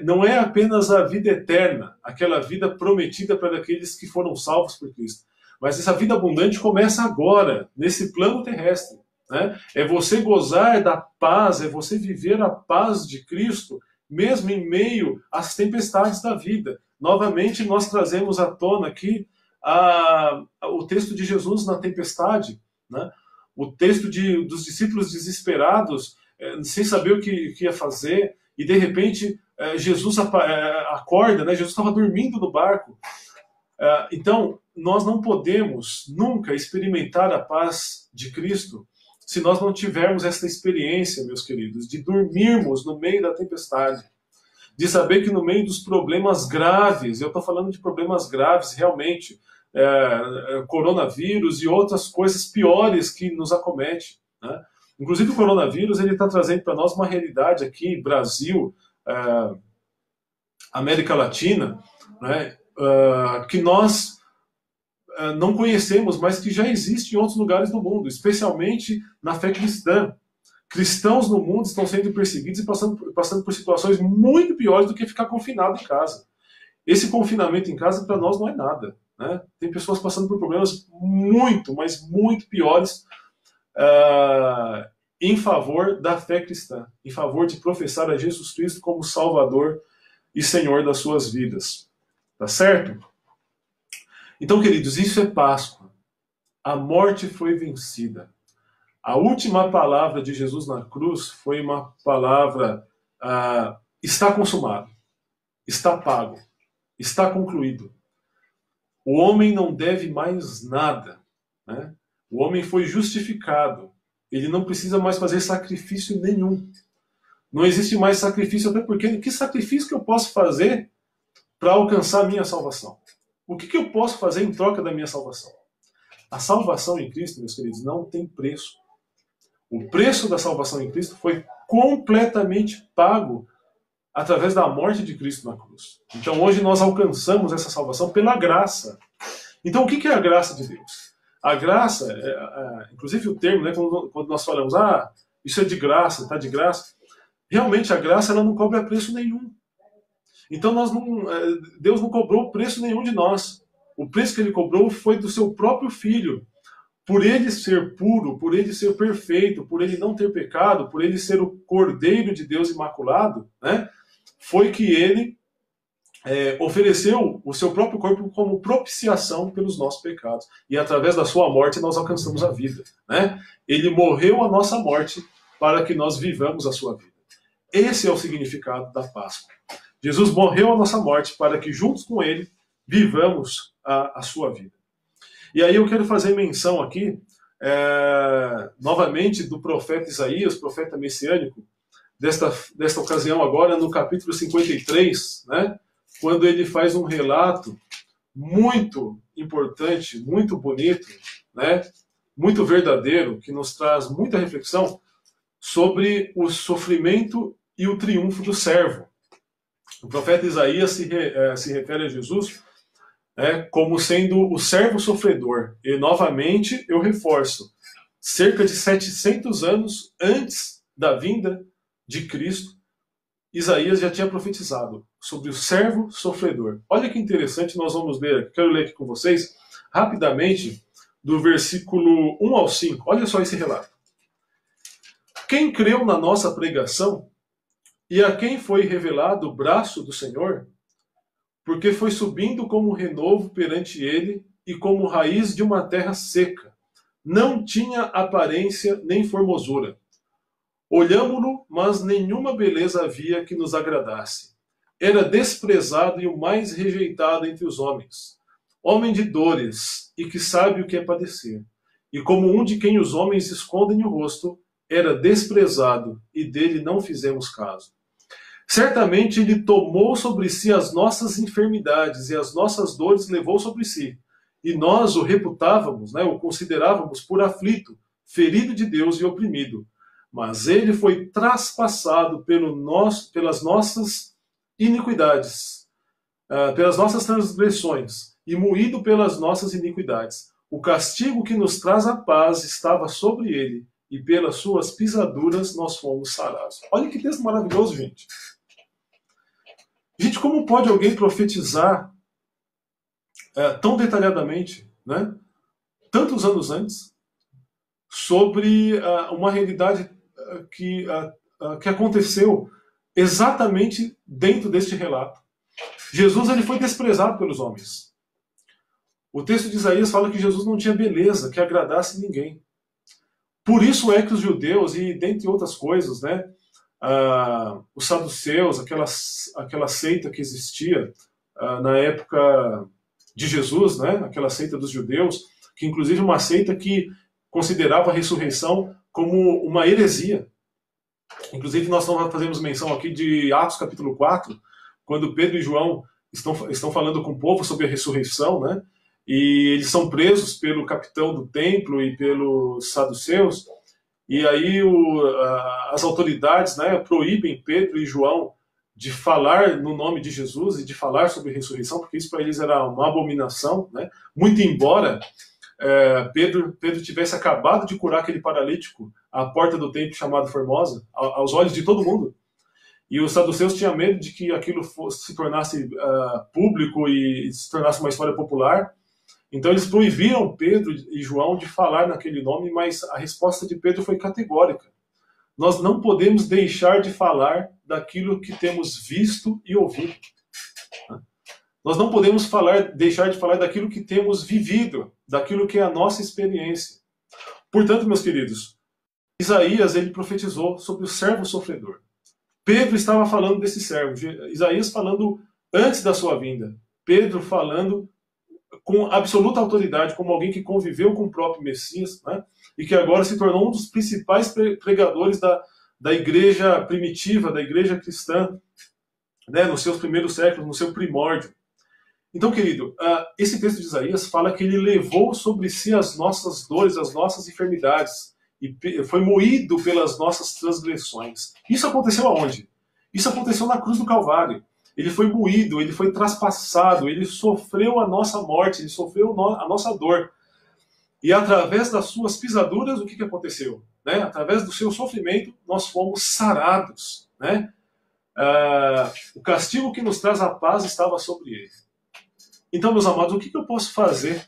Não é apenas a vida eterna, aquela vida prometida para aqueles que foram salvos por Cristo. Mas essa vida abundante começa agora, nesse plano terrestre, né? É você gozar da paz, é você viver a paz de Cristo, mesmo em meio às tempestades da vida. Novamente, nós trazemos à tona aqui o texto de Jesus na tempestade, né? O texto dos discípulos desesperados, sem saber o que ia fazer, e de repente Jesus acorda, né? Jesus estava dormindo no barco. Então, nós não podemos nunca experimentar a paz de Cristo se nós não tivermos essa experiência, meus queridos, de dormirmos no meio da tempestade, de saber que no meio dos problemas graves, eu estou falando de problemas graves realmente, coronavírus e outras coisas piores que nos acometem, né? Inclusive o coronavírus, ele está trazendo para nós uma realidade aqui, Brasil, América Latina, né? Que nós não conhecemos, mas que já existe em outros lugares do mundo, especialmente na fé cristã. Cristãos no mundo estão sendo perseguidos e passando por situações muito piores do que ficar confinado em casa. Esse confinamento em casa, para nós, não é nada, né? Tem pessoas passando por problemas muito, mas muito piores em favor da fé cristã, em favor de professar a Jesus Cristo como Salvador e Senhor das suas vidas. Tá certo? Então, queridos, isso é Páscoa. A morte foi vencida. A última palavra de Jesus na cruz foi uma palavra: está consumado, está pago, está concluído. O homem não deve mais nada, né? O homem foi justificado. Ele não precisa mais fazer sacrifício nenhum. Não existe mais sacrifício, até porque que sacrifício que eu posso fazer para alcançar a minha salvação? O que eu posso fazer em troca da minha salvação? A salvação em Cristo, meus queridos, não tem preço. O preço da salvação em Cristo foi completamente pago através da morte de Cristo na cruz. Então hoje nós alcançamos essa salvação pela graça. Então o que é a graça de Deus? A graça, inclusive o termo, né, quando nós falamos, isso é de graça, está de graça. Realmente a graça ela não cobra preço nenhum. Então Deus não cobrou preço nenhum de nós. O preço que ele cobrou foi do seu próprio Filho. Por ele ser puro, por ele ser perfeito, por ele não ter pecado, por ele ser o Cordeiro de Deus imaculado, né, foi que ele ofereceu o seu próprio corpo como propiciação pelos nossos pecados. E através da sua morte nós alcançamos a vida, né? Ele morreu a nossa morte para que nós vivamos a sua vida. Esse é o significado da Páscoa. Jesus morreu a nossa morte para que juntos com ele vivamos a sua vida. E aí eu quero fazer menção aqui, novamente, do profeta Isaías, profeta messiânico, desta ocasião agora, no capítulo 53, né, quando ele faz um relato muito importante, muito bonito, né, muito verdadeiro, que nos traz muita reflexão sobre o sofrimento e o triunfo do servo. O profeta Isaías se refere a Jesus como sendo o servo sofredor. E, novamente, eu reforço, cerca de 700 anos antes da vinda de Cristo, Isaías já tinha profetizado sobre o servo sofredor. Olha que interessante, nós vamos ler, quero ler aqui com vocês, rapidamente, do versículo 1 ao 5. Olha só esse relato. Quem creu na nossa pregação e a quem foi revelado o braço do Senhor? Porque foi subindo como renovo perante ele e como raiz de uma terra seca. Não tinha aparência nem formosura. Olhámo-lo, mas nenhuma beleza havia que nos agradasse. Era desprezado e o mais rejeitado entre os homens. Homem de dores e que sabe o que é padecer. E como um de quem os homens escondem o rosto, era desprezado e dele não fizemos caso. Certamente ele tomou sobre si as nossas enfermidades e as nossas dores levou sobre si. E nós o reputávamos, o considerávamos por aflito, ferido de Deus e oprimido. mas ele foi traspassado pelas nossas iniquidades, pelas nossas transgressões, e moído pelas nossas iniquidades. O castigo que nos traz a paz estava sobre ele, e pelas suas pisaduras nós fomos sarados. Olha que texto maravilhoso, gente. Gente, como pode alguém profetizar tão detalhadamente, né, tantos anos antes, sobre uma realidade que aconteceu exatamente dentro deste relato? Jesus, ele foi desprezado pelos homens. O texto de Isaías fala que Jesus não tinha beleza que agradasse ninguém. Por isso é que os judeus, e dentre outras coisas, né, os saduceus, aquela seita que existia na época de Jesus, né, aquela seita dos judeus, que inclusive uma seita que considerava a ressurreição como uma heresia. Inclusive nós fazemos menção aqui de Atos capítulo 4, quando Pedro e João estão falando com o povo sobre a ressurreição, né? E eles são presos pelo capitão do templo e pelos saduceus, e aí as autoridades, né, proíbem Pedro e João de falar no nome de Jesus e de falar sobre a ressurreição, porque isso para eles era uma abominação, né? Muito embora Pedro tivesse acabado de curar aquele paralítico à porta do templo chamado Formosa, aos olhos de todo mundo. E os saduceus tinham medo de que aquilo se tornasse público e se tornasse uma história popular. Então eles proibiram Pedro e João de falar naquele nome, mas a resposta de Pedro foi categórica. Nós não podemos deixar de falar daquilo que temos visto e ouvido. Nós não podemos deixar de falar daquilo que temos vivido, daquilo que é a nossa experiência. Portanto, meus queridos, Isaías, ele profetizou sobre o servo sofredor. Pedro estava falando desse servo, Isaías falando antes da sua vinda, Pedro falando com absoluta autoridade, como alguém que conviveu com o próprio Messias, né? E que agora se tornou um dos principais pregadores da igreja primitiva, da igreja cristã, né? Nos seus primeiros séculos, no seu primórdio. Então, querido, esse texto de Isaías fala que ele levou sobre si as nossas dores, as nossas enfermidades, e foi moído pelas nossas transgressões. Isso aconteceu aonde? Isso aconteceu na cruz do Calvário. Ele foi moído, ele foi traspassado, ele sofreu a nossa morte, ele sofreu a nossa dor. E através das suas pisaduras, o que aconteceu? Né? Através do seu sofrimento, nós fomos sarados. Né? O castigo que nos traz a paz estava sobre ele. Então, meus amados, o que eu posso fazer?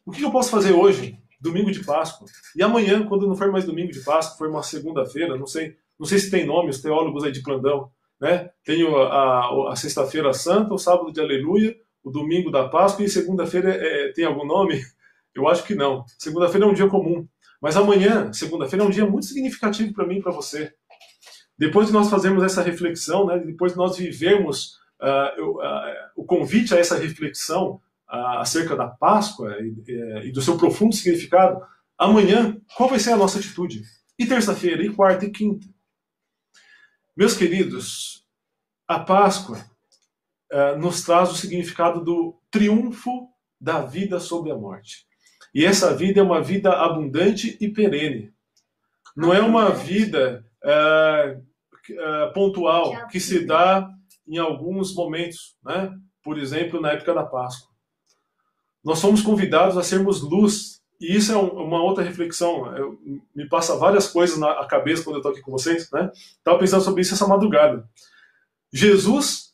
O que eu posso fazer hoje, domingo de Páscoa? E amanhã, quando não for mais domingo de Páscoa, for uma segunda-feira, não sei se tem nome, os teólogos aí de plantão, né? Tem a sexta-feira santa, o sábado de aleluia, o domingo da Páscoa, e segunda-feira tem algum nome? Eu acho que não. Segunda-feira é um dia comum. Mas amanhã, segunda-feira, é um dia muito significativo para mim e para você. Depois de nós fazermos essa reflexão, né? Depois de nós vivermos o convite a essa reflexão acerca da Páscoa e do seu profundo significado, amanhã, qual vai ser a nossa atitude? E terça-feira, e quarta, e quinta? Meus queridos, a Páscoa nos traz o significado do triunfo da vida sobre a morte. E essa vida é uma vida abundante e perene. Não é uma vida pontual que se dá em alguns momentos, né? Por exemplo, na época da Páscoa. Nós somos convidados a sermos luz, e isso é uma outra reflexão. Me passa várias coisas na cabeça quando eu estou aqui com vocês, né? Estava pensando sobre isso essa madrugada. Jesus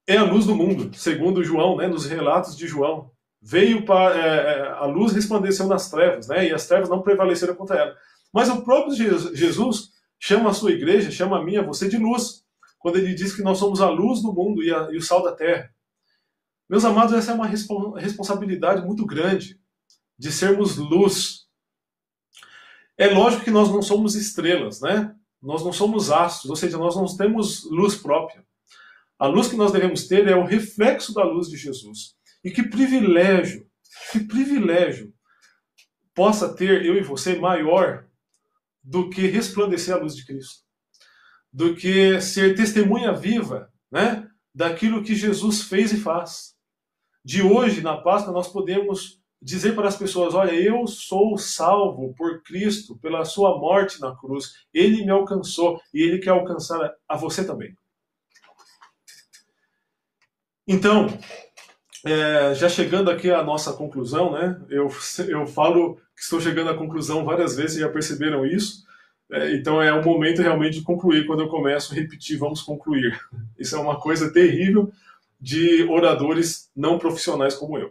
é a luz do mundo, segundo João, né? Nos relatos de João. Veio para a luz resplandeceu nas trevas, né? E as trevas não prevaleceram contra ela. Mas o próprio Jesus chama a sua igreja, chama a mim, a você de luz, quando ele diz que nós somos a luz do mundo e o sal da terra. Meus amados, essa é uma responsabilidade muito grande, de sermos luz. É lógico que nós não somos estrelas, né? Nós não somos astros, ou seja, nós não temos luz própria. A luz que nós devemos ter é o reflexo da luz de Jesus. E que privilégio possa ter eu e você maior do que resplandecer a luz de Cristo, do que ser testemunha viva, né, daquilo que Jesus fez e faz. De hoje, na Páscoa, nós podemos dizer para as pessoas, olha, eu sou salvo por Cristo, pela sua morte na cruz, Ele me alcançou e Ele quer alcançar a você também. Então, já chegando aqui à nossa conclusão, né? Eu falo que estou chegando à conclusão várias vezes, já perceberam isso. Então é o momento realmente de concluir, quando eu começo a repetir, vamos concluir. Isso é uma coisa terrível de oradores não profissionais como eu.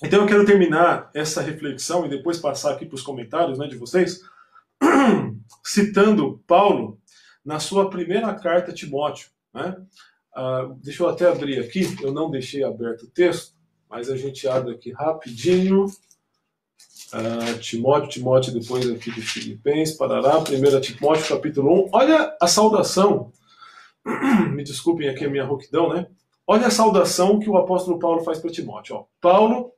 Então eu quero terminar essa reflexão e depois passar aqui para os comentários, né, de vocês, citando Paulo na sua primeira carta a Timóteo, né? Deixa eu até abrir aqui, eu não deixei aberto o texto, mas a gente abre aqui rapidinho. Timóteo, depois aqui de Filipenses, parará, 1 Timóteo, capítulo 1. Olha a saudação, me desculpem aqui a minha rouquidão, né? Olha a saudação que o apóstolo Paulo faz para Timóteo. Ó. Paulo,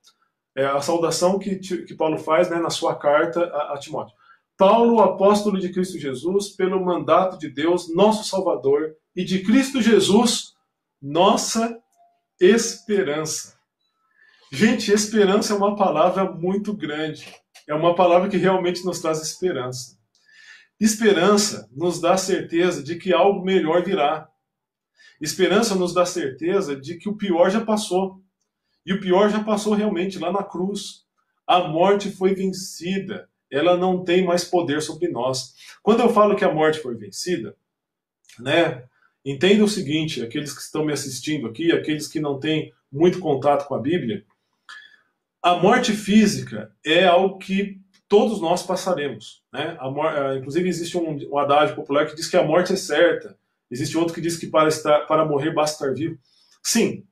a saudação que Paulo faz, né, na sua carta a Timóteo. Paulo, apóstolo de Cristo Jesus, pelo mandato de Deus, nosso Salvador, e de Cristo Jesus, nossa esperança. Gente, esperança é uma palavra muito grande. É uma palavra que realmente nos traz esperança. Esperança nos dá certeza de que algo melhor virá. Esperança nos dá certeza de que o pior já passou. E o pior já passou realmente lá na cruz. A morte foi vencida. Ela não tem mais poder sobre nós. Quando eu falo que a morte foi vencida, né, entenda o seguinte, aqueles que estão me assistindo aqui, aqueles que não têm muito contato com a Bíblia, a morte física é algo que todos nós passaremos, né? Inclusive existe um adágio popular que diz que a morte é certa. Existe outro que diz que para morrer basta estar vivo. Sim,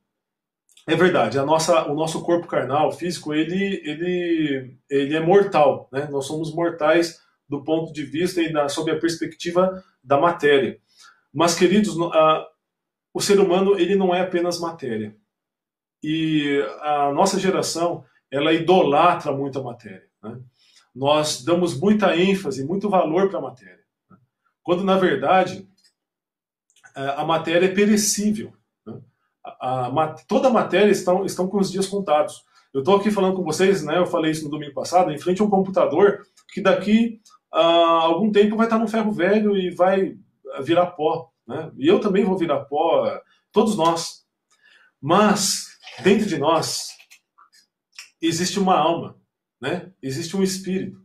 é verdade. O nosso corpo carnal, físico, ele é mortal, né? Nós somos mortais do ponto de vista e sob a perspectiva da matéria. Mas, queridos, o ser humano ele não é apenas matéria. E a nossa geração ela idolatra muito a matéria, né? Nós damos muita ênfase, muito valor para a matéria, né? Quando, na verdade, a matéria é perecível, né? Toda a matéria estão com os dias contados. Eu estou aqui falando com vocês, né, eu falei isso no domingo passado, em frente a um computador que daqui a algum tempo vai estar no ferro velho e vai virar pó, né? E eu também vou virar pó, todos nós. Mas, dentro de nós, existe uma alma, né? Existe um espírito.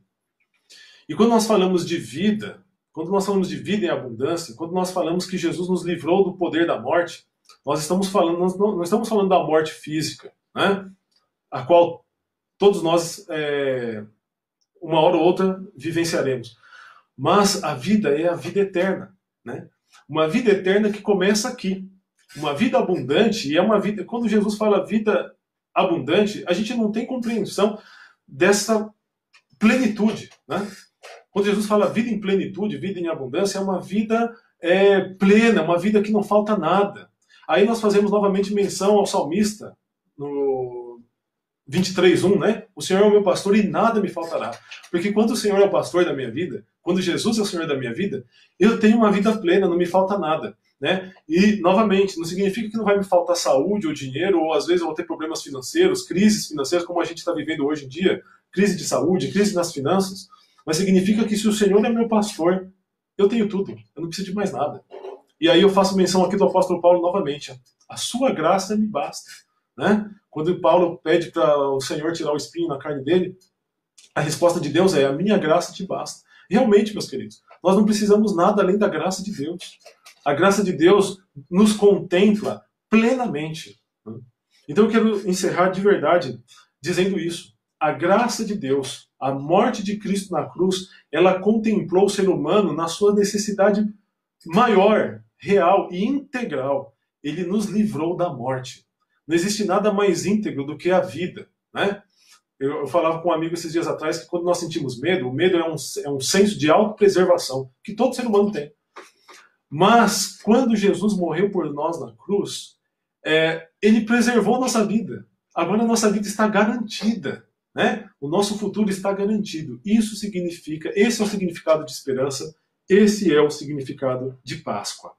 E quando nós falamos de vida, quando nós falamos de vida em abundância, quando nós falamos que Jesus nos livrou do poder da morte, nós estamos falando, não estamos falando da morte física, né? A qual todos nós, uma hora ou outra, vivenciaremos. Mas a vida é a vida eterna, né? Uma vida eterna que começa aqui. Uma vida abundante, e é uma vida... Quando Jesus fala vida abundante, a gente não tem compreensão dessa plenitude, né? Quando Jesus fala vida em plenitude, vida em abundância, é uma vida plena, uma vida que não falta nada. Aí nós fazemos novamente menção ao salmista, no 23:1, né? O Senhor é o meu pastor e nada me faltará. Porque quando o Senhor é o pastor da minha vida, quando Jesus é o Senhor da minha vida, eu tenho uma vida plena, não me falta nada, né? E, novamente, não significa que não vai me faltar saúde ou dinheiro, ou às vezes eu vou ter problemas financeiros, crises financeiras, como a gente está vivendo hoje em dia, crise de saúde, crise nas finanças, mas significa que se o Senhor é meu pastor, eu tenho tudo, eu não preciso de mais nada. E aí eu faço menção aqui do apóstolo Paulo novamente, a sua graça me basta, né? Quando Paulo pede para o Senhor tirar o espinho na carne dele, a resposta de Deus é: a minha graça te basta. Realmente, meus queridos, nós não precisamos nada além da graça de Deus. A graça de Deus nos contempla plenamente. Então eu quero encerrar de verdade dizendo isso. A graça de Deus, a morte de Cristo na cruz, ela contemplou o ser humano na sua necessidade maior, real e integral. Ele nos livrou da morte. Não existe nada mais íntegro do que a vida, né? Eu falava com um amigo esses dias atrás que quando nós sentimos medo, o medo é um senso de autopreservação que todo ser humano tem. Mas quando Jesus morreu por nós na cruz, ele preservou nossa vida. Agora a nossa vida está garantida, né? O nosso futuro está garantido. Isso significa, esse é o significado de esperança, esse é o significado de Páscoa.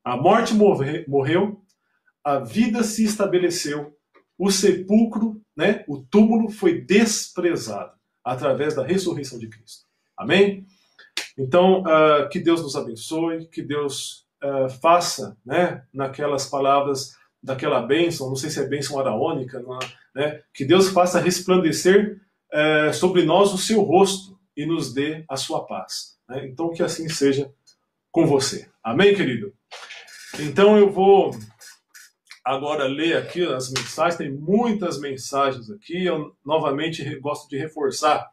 A morte morreu, a vida se estabeleceu o sepulcro, né, o túmulo foi desprezado através da ressurreição de Cristo. Amém? Então, que Deus nos abençoe, que Deus faça, né, naquelas palavras daquela bênção, não sei se é bênção araônica, né, que Deus faça resplandecer sobre nós o seu rosto e nos dê a sua paz. Né? Então, que assim seja com você. Amém, querido? Então, eu vou agora ler aqui as mensagens, tem muitas mensagens aqui. Eu novamente gosto de reforçar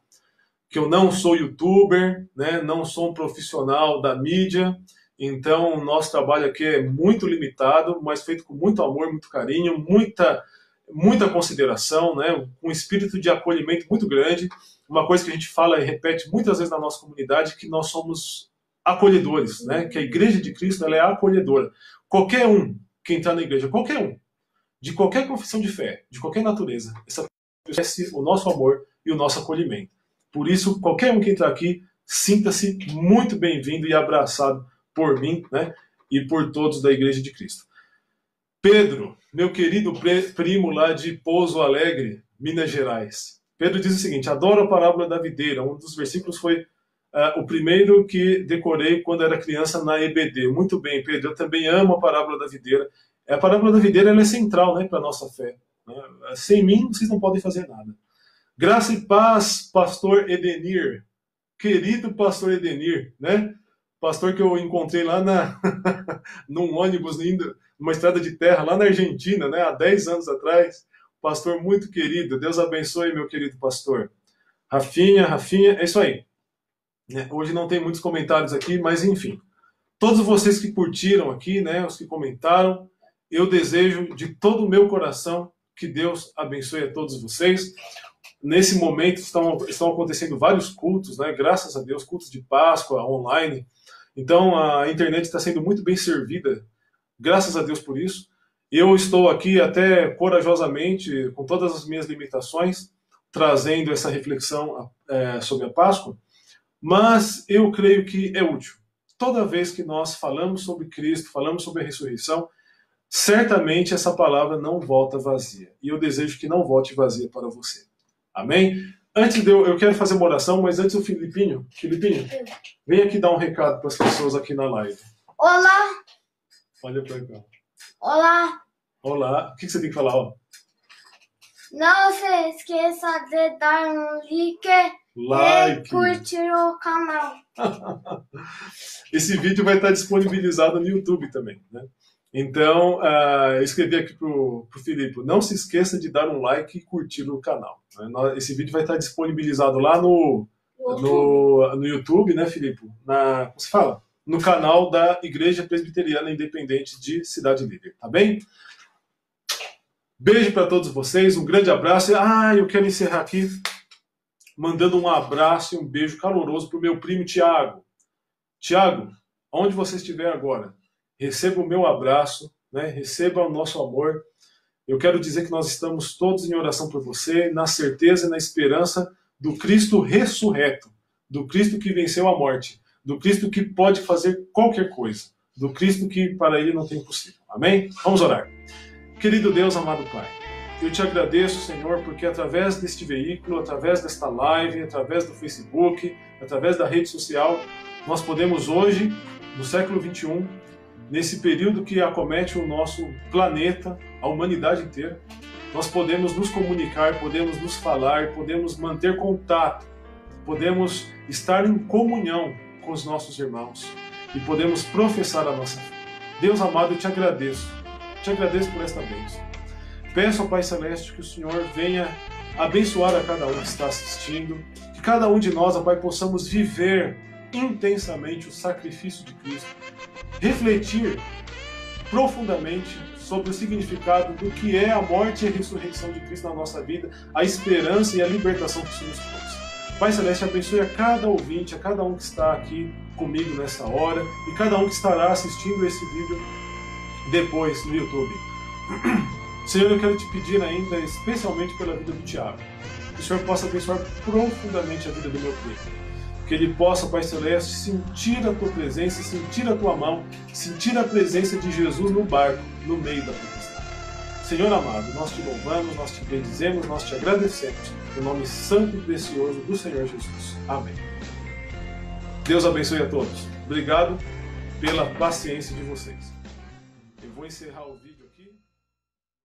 que eu não sou youtuber, né? Não sou um profissional da mídia, então o nosso trabalho aqui é muito limitado, mas feito com muito amor, muito carinho, muita consideração, né? Um espírito de acolhimento muito grande. Uma coisa que a gente fala e repete muitas vezes na nossa comunidade, que nós somos acolhedores, né? Que a Igreja de Cristo ela é acolhedora. Qualquer um que entrar na igreja, qualquer um, de qualquer confissão de fé, de qualquer natureza, essa merece o nosso amor e o nosso acolhimento. Por isso, qualquer um que entrar aqui, sinta-se muito bem-vindo e abraçado por mim, né, e por todos da Igreja de Cristo. Pedro, meu querido primo lá de Pouso Alegre, Minas Gerais. Pedro diz o seguinte: adoro a parábola da videira. Um dos versículos foi o primeiro que decorei quando era criança na EBD. Muito bem, Pedro, eu também amo a parábola da videira. A parábola da videira ela é central, né, para a nossa fé. Né? Sem mim, vocês não podem fazer nada. Graça e paz, pastor Edenir. Querido pastor Edenir, né? Pastor que eu encontrei lá num ônibus, indo numa estrada de terra, lá na Argentina, né? Há 10 anos atrás. Pastor muito querido. Deus abençoe, meu querido pastor. Rafinha, é isso aí. Hoje não tem muitos comentários aqui, mas enfim. Todos vocês que curtiram aqui, né? Os que comentaram, eu desejo de todo o meu coração que Deus abençoe a todos vocês. Nesse momento estão acontecendo vários cultos, né? Graças a Deus, cultos de Páscoa online. Então a internet está sendo muito bem servida, graças a Deus por isso. Eu estou aqui até corajosamente, com todas as minhas limitações, trazendo essa reflexão sobre a Páscoa, mas eu creio que é útil. Toda vez que nós falamos sobre Cristo, falamos sobre a ressurreição, certamente essa palavra não volta vazia. E eu desejo que não volte vazia para você. Amém? Antes eu quero fazer uma oração, mas antes o Filipinho, vem aqui dar um recado para as pessoas aqui na live. Olá! Olha para cá. Olá! Olá. O que você tem que falar? Ó? Não se esqueça de dar um like e curtir o canal. Esse vídeo vai estar disponibilizado no YouTube também, né? Então, eu escrevi aqui pro Filipe, não se esqueça de dar um like e curtir o canal. Esse vídeo vai estar disponibilizado lá no YouTube, né, Filipe? Como se fala? No canal da Igreja Presbiteriana Independente de Cidade Líder, tá bem? Beijo para todos vocês, um grande abraço. Eu quero encerrar aqui mandando um abraço e um beijo caloroso pro meu primo Tiago. Tiago, onde você estiver agora, receba o meu abraço, né? Receba o nosso amor. Eu quero dizer que nós estamos todos em oração por você, na certeza e na esperança do Cristo ressurreto, do Cristo que venceu a morte, do Cristo que pode fazer qualquer coisa, do Cristo que para ele não tem impossível. Amém? Vamos orar. Querido Deus, amado Pai, eu te agradeço, Senhor, porque através deste veículo, através desta live, através do Facebook, através da rede social, nós podemos hoje, no século XXI, nesse período que acomete o nosso planeta, a humanidade inteira, nós podemos nos comunicar, podemos nos falar, podemos manter contato, podemos estar em comunhão com os nossos irmãos e podemos professar a nossa fé. Deus amado, eu te agradeço por esta bênção. Peço ao Pai Celeste que o Senhor venha abençoar a cada um que está assistindo, que cada um de nós, ó Pai, possamos viver intensamente o sacrifício de Cristo, refletir profundamente sobre o significado do que é a morte e a ressurreição de Cristo na nossa vida, a esperança e a libertação que isso nos trouxe. Pai Celeste, abençoe a cada ouvinte, a cada um que está aqui comigo nessa hora e cada um que estará assistindo esse vídeo depois no YouTube. Senhor, eu quero te pedir ainda, especialmente pela vida do Tiago, que o Senhor possa abençoar profundamente a vida do meu primo. Que ele possa, Pai Celeste, sentir a tua presença, sentir a tua mão, sentir a presença de Jesus no barco, no meio da tempestade. Senhor amado, nós te louvamos, nós te bendizemos, nós te agradecemos, no nome santo e precioso do Senhor Jesus. Amém. Deus abençoe a todos. Obrigado pela paciência de vocês. Eu vou encerrar o vídeo aqui.